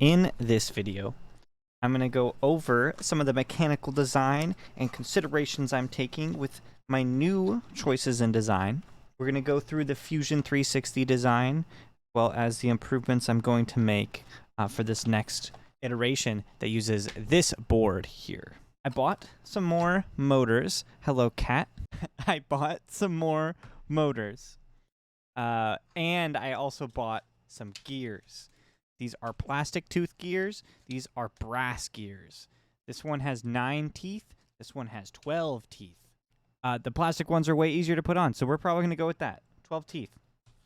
In this video, I'm going to go over some of the mechanical design and considerations I'm taking with my new choices in design. We're going to go through the Fusion 360 design, as well as the improvements I'm going to make for this next iteration that uses this board here. I bought some more motors. Hello, cat. I bought some more motors. And I also bought some gears. These are plastic tooth gears. These are brass gears. This one has 9 teeth. This one has 12 teeth. The plastic ones are way easier to put on, so we're probably going to go with that. 12 teeth.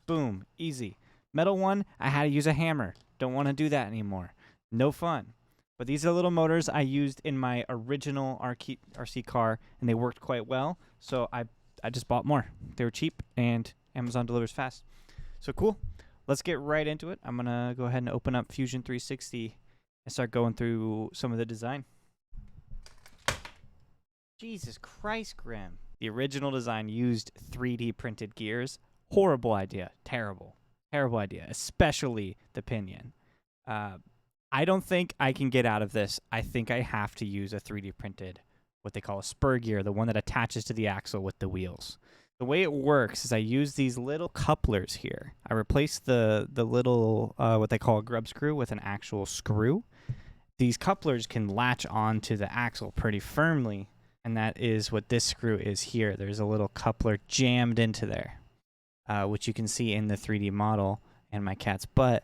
Boom. Easy. Metal one, I had to use a hammer. Don't want to do that anymore. No fun. But these are little motors I used in my original RC car, and they worked quite well, so I just bought more. They were cheap, and Amazon delivers fast. So cool. Let's get right into it. I'm going to go ahead and open up Fusion 360 and start going through some of the design. Jesus Christ, Grim. The original design used 3D printed gears. Horrible idea. Terrible. Terrible idea, especially the pinion. I don't think I can get out of this. I think I have to use a 3D printed, what they call a spur gear, the one that attaches to the axle with the wheels. The way it works is I use these little couplers here. I replace the little, what they call a grub screw with an actual screw. These couplers can latch onto the axle pretty firmly, and that is what this screw is here. There's a little coupler jammed into there, which you can see in the 3D model, and my cat's butt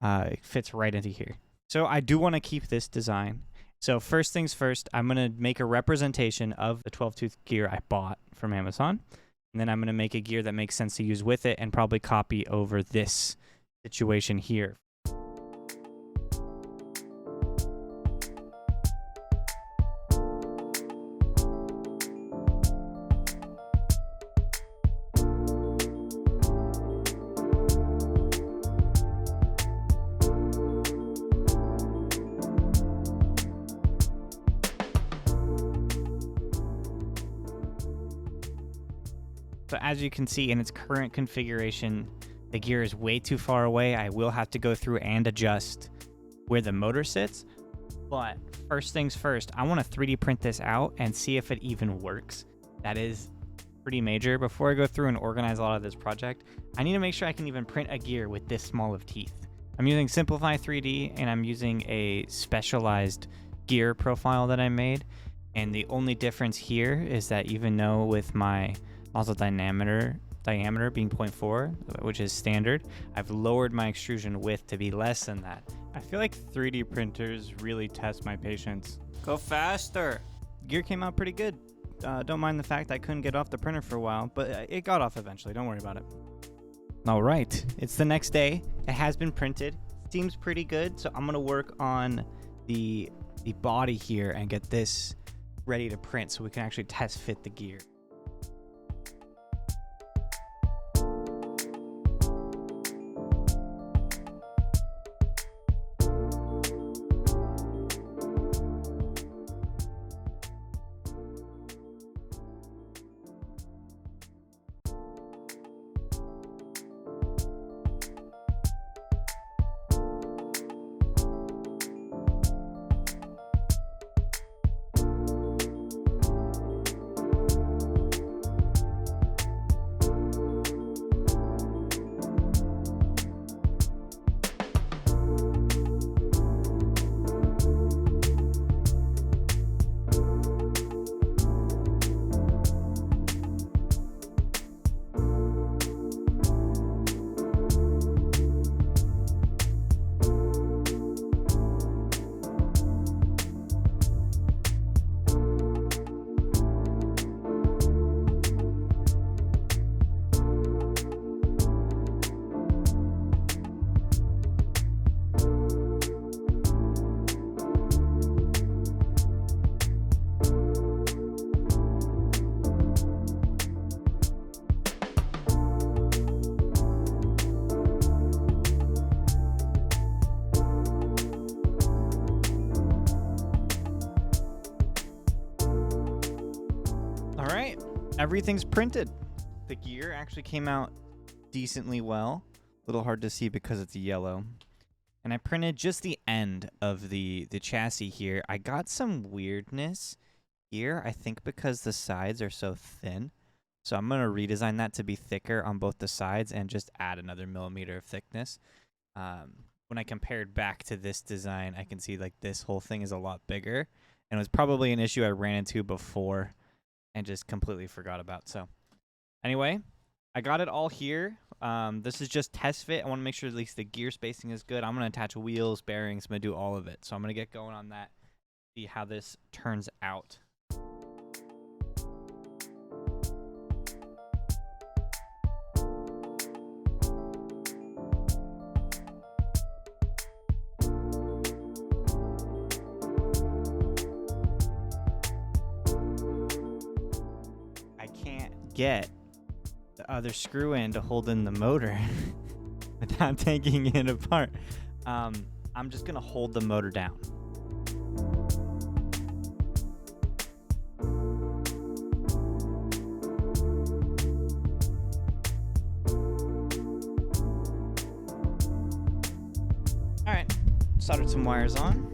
it fits right into here. So I do want to keep this design. So first things first, I'm going to make a representation of the 12-tooth gear I bought from Amazon. And then I'm going to make a gear that makes sense to use with it and probably copy over this situation here. So as you can see in its current configuration, the gear is way too far away. I will have to go through and adjust where the motor sits. But first things first, I want to 3D print this out and see if it even works. That is pretty major. Before I go through and organize a lot of this project, I need to make sure I can even print a gear with this small of teeth. I'm using Simplify 3D, and I'm using a specialized gear profile that I made. And the only difference here is that even though with my nozzle diameter being 0.4, which is standard, I've lowered my extrusion width to be less than that. I feel like 3D printers really test my patience. Go faster! Gear came out pretty good. Don't mind the fact I couldn't get off the printer for a while, but it got off eventually. Don't worry about it. All right, it's the next day. It has been printed. Seems pretty good, so I'm gonna work on the body here and get this ready to print so we can actually test fit the gear. Everything's printed. The gear actually came out decently well. A little hard to see because it's yellow. And I printed just the end of the chassis here. I got some weirdness here, I think because the sides are so thin. So I'm going to redesign that to be thicker on both the sides and just add another millimeter of thickness. When I compared back to this design, I can see like this whole thing is a lot bigger. And it was probably an issue I ran into before and just completely forgot about. So anyway, I got it all here. This is just test fit. I want to make sure at least the gear spacing is good. I'm going to attach wheels, bearings. I'm going to do all of it. So I'm going to get going on that, see how this turns out. I can't get the other screw in to hold in the motor without taking it apart. I'm just gonna hold the motor down. All right, soldered some wires on.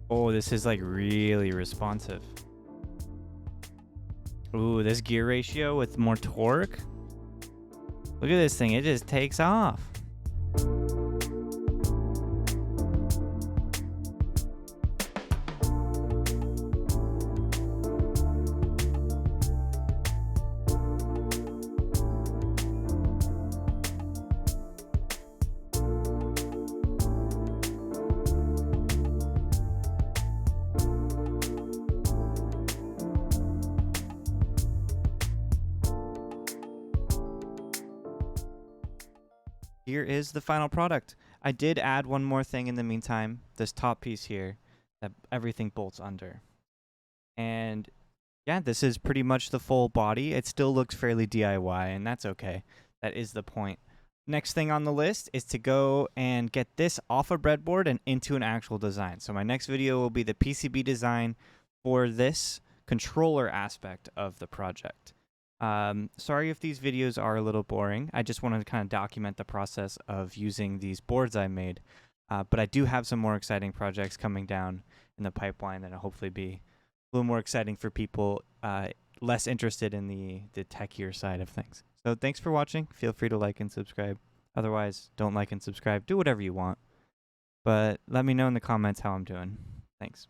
Oh, this is like really responsive. Ooh, this gear ratio with more torque. Look at this thing, it just takes off. Here is the final product. I did add one more thing in the meantime, this top piece here that everything bolts under. And yeah, this is pretty much the full body. It still looks fairly DIY, and that's okay. That is the point. Next thing on the list is to go and get this off a breadboard and into an actual design. So my next video will be the PCB design for this controller aspect of the project. Sorry if these videos are a little boring. I just wanted to kind of document the process of using these boards I made. But I do have some more exciting projects coming down in the pipeline that'll hopefully be a little more exciting for people less interested in the techier side of things. So thanks for watching. Feel free to like and subscribe. Otherwise, don't like and subscribe. Do whatever you want. But let me know in the comments how I'm doing. Thanks.